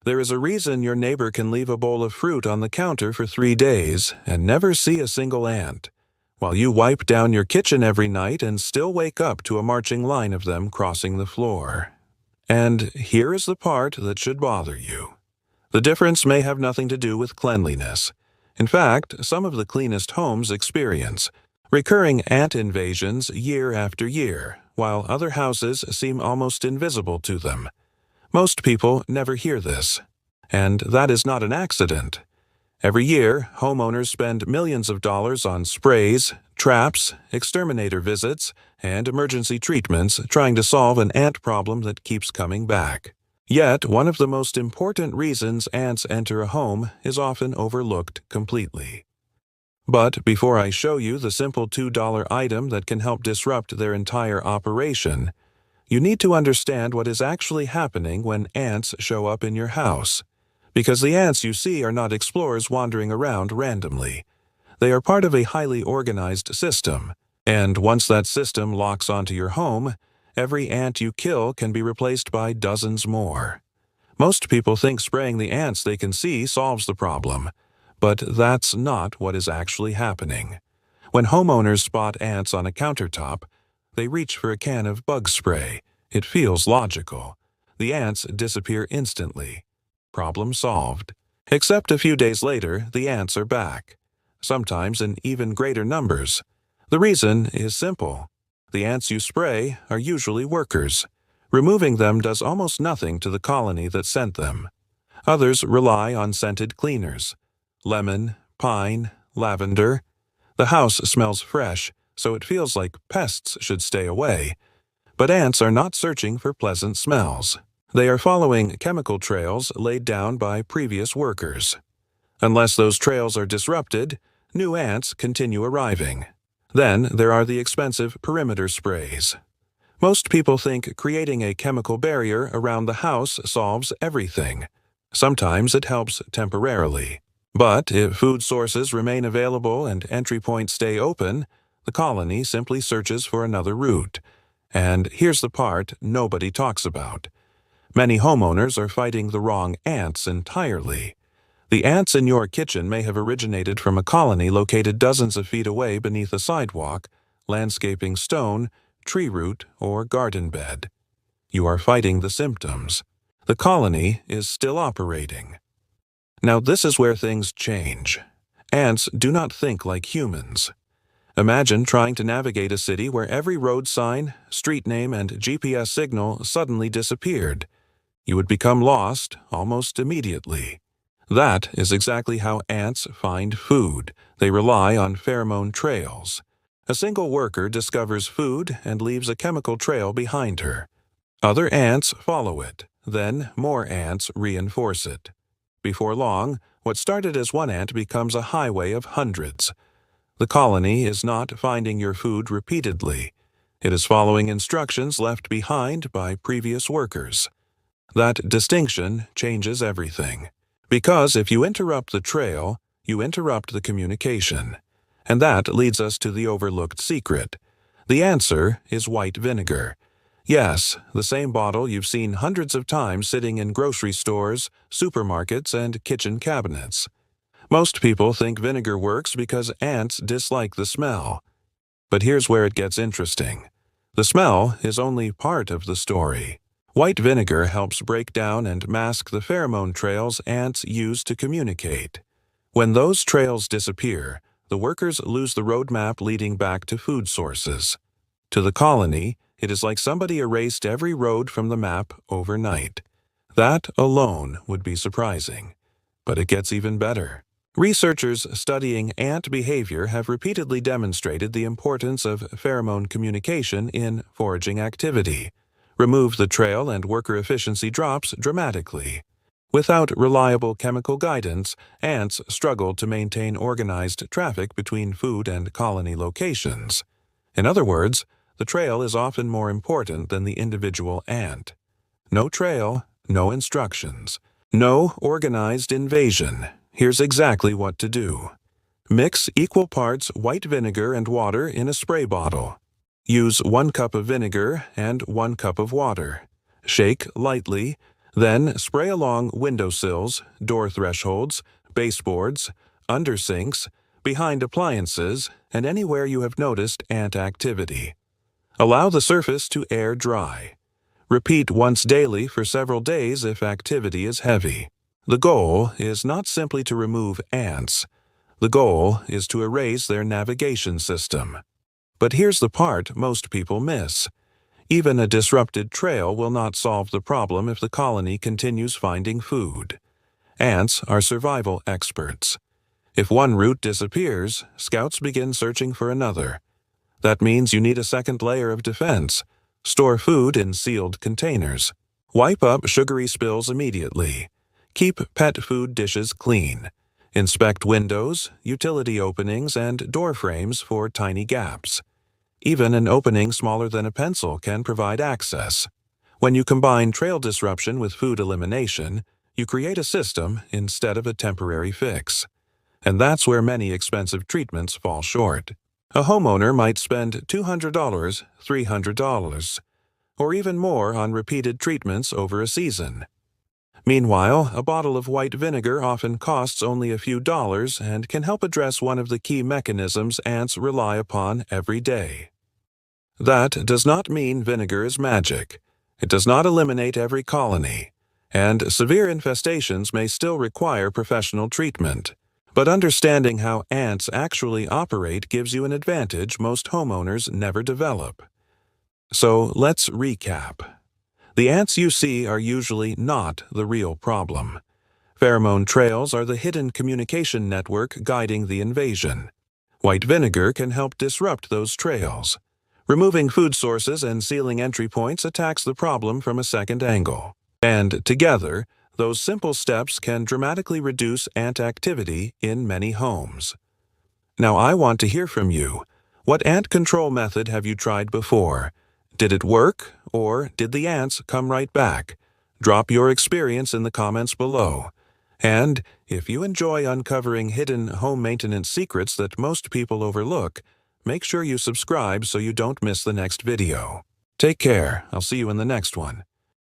There is a reason your neighbor can leave a bowl of fruit on the counter for 3 days and never see a single ant, while you wipe down your kitchen every night and still wake up to a marching line of them crossing the floor. And here is the part that should bother you. The difference may have nothing to do with cleanliness. In fact, some of the cleanest homes experience recurring ant invasions year after year, while other houses seem almost invisible to them. Most people never hear this, and that is not an accident. Every year, homeowners spend millions of dollars on sprays, traps, exterminator visits, and emergency treatments trying to solve an ant problem that keeps coming back. Yet, one of the most important reasons ants enter a home is often overlooked completely. But before I show you the simple $2 item that can help disrupt their entire operation, you need to understand what is actually happening when ants show up in your house. Because the ants you see are not explorers wandering around randomly. They are part of a highly organized system, and once that system locks onto your home, every ant you kill can be replaced by dozens more. Most people think spraying the ants they can see solves the problem, but that's not what is actually happening. When homeowners spot ants on a countertop, they reach for a can of bug spray. It feels logical. The ants disappear instantly. Problem solved. Except a few days later, the ants are back, sometimes in even greater numbers. The reason is simple. The ants you spray are usually workers. Removing them does almost nothing to the colony that sent them. Others rely on scented cleaners. Lemon, pine, lavender. The house smells fresh, so it feels like pests should stay away. But ants are not searching for pleasant smells. They are following chemical trails laid down by previous workers. Unless those trails are disrupted, new ants continue arriving. Then there are the expensive perimeter sprays. Most people think creating a chemical barrier around the house solves everything. Sometimes it helps temporarily. But if food sources remain available and entry points stay open, the colony simply searches for another route. And here's the part nobody talks about. Many homeowners are fighting the wrong ants entirely. The ants in your kitchen may have originated from a colony located dozens of feet away beneath a sidewalk, landscaping stone, tree root, or garden bed. You are fighting the symptoms. The colony is still operating. Now this is where things change. Ants do not think like humans. Imagine trying to navigate a city where every road sign, street name, and GPS signal suddenly disappeared. You would become lost almost immediately. That is exactly how ants find food. They rely on pheromone trails. A single worker discovers food and leaves a chemical trail behind her. Other ants follow it. Then more ants reinforce it. Before long, what started as one ant becomes a highway of hundreds. The colony is not finding your food repeatedly. It is following instructions left behind by previous workers. That distinction changes everything. Because if you interrupt the trail, you interrupt the communication. And that leads us to the overlooked secret. The answer is white vinegar. Yes, the same bottle you've seen hundreds of times sitting in grocery stores, supermarkets, and kitchen cabinets. Most people think vinegar works because ants dislike the smell. But here's where it gets interesting. The smell is only part of the story. White vinegar helps break down and mask the pheromone trails ants use to communicate. When those trails disappear, the workers lose the roadmap leading back to food sources. To the colony, it is like somebody erased every road from the map overnight. That alone would be surprising. But it gets even better. Researchers studying ant behavior have repeatedly demonstrated the importance of pheromone communication in foraging activity. Remove the trail and worker efficiency drops dramatically. Without reliable chemical guidance, ants struggle to maintain organized traffic between food and colony locations. In other words, the trail is often more important than the individual ant. No trail, no instructions. No organized invasion. Here's exactly what to do. Mix equal parts white vinegar and water in a spray bottle. Use 1 cup of vinegar and 1 cup of water. Shake lightly, Then spray along windowsills, door thresholds, baseboards, under sinks, behind appliances, and anywhere you have noticed ant activity. Allow the surface to air dry. Repeat once daily for several days if activity is heavy. The goal is not simply to remove ants. The goal is to erase their navigation system. But here's the part most people miss. Even a disrupted trail will not solve the problem if the colony continues finding food. Ants are survival experts. If one route disappears, scouts begin searching for another. That means you need a second layer of defense. Store food in sealed containers. Wipe up sugary spills immediately. Keep pet food dishes clean. Inspect windows, utility openings, and door frames for tiny gaps. Even an opening smaller than a pencil can provide access. When you combine trail disruption with food elimination, you create a system instead of a temporary fix. And that's where many expensive treatments fall short. A homeowner might spend $200, $300, or even more on repeated treatments over a season. Meanwhile, a bottle of white vinegar often costs only a few dollars and can help address one of the key mechanisms ants rely upon every day. That does not mean vinegar is magic. It does not eliminate every colony, and severe infestations may still require professional treatment. But understanding how ants actually operate gives you an advantage most homeowners never develop. So let's recap. The ants you see are usually not the real problem. Pheromone trails are the hidden communication network guiding the invasion. White vinegar can help disrupt those trails. Removing food sources and sealing entry points attacks the problem from a second angle. And together, those simple steps can dramatically reduce ant activity in many homes. Now I want to hear from you. What ant control method have you tried before? Did it work, or did the ants come right back? Drop your experience in the comments below. And if you enjoy uncovering hidden home maintenance secrets that most people overlook, make sure you subscribe so you don't miss the next video. Take care. I'll see you in the next one.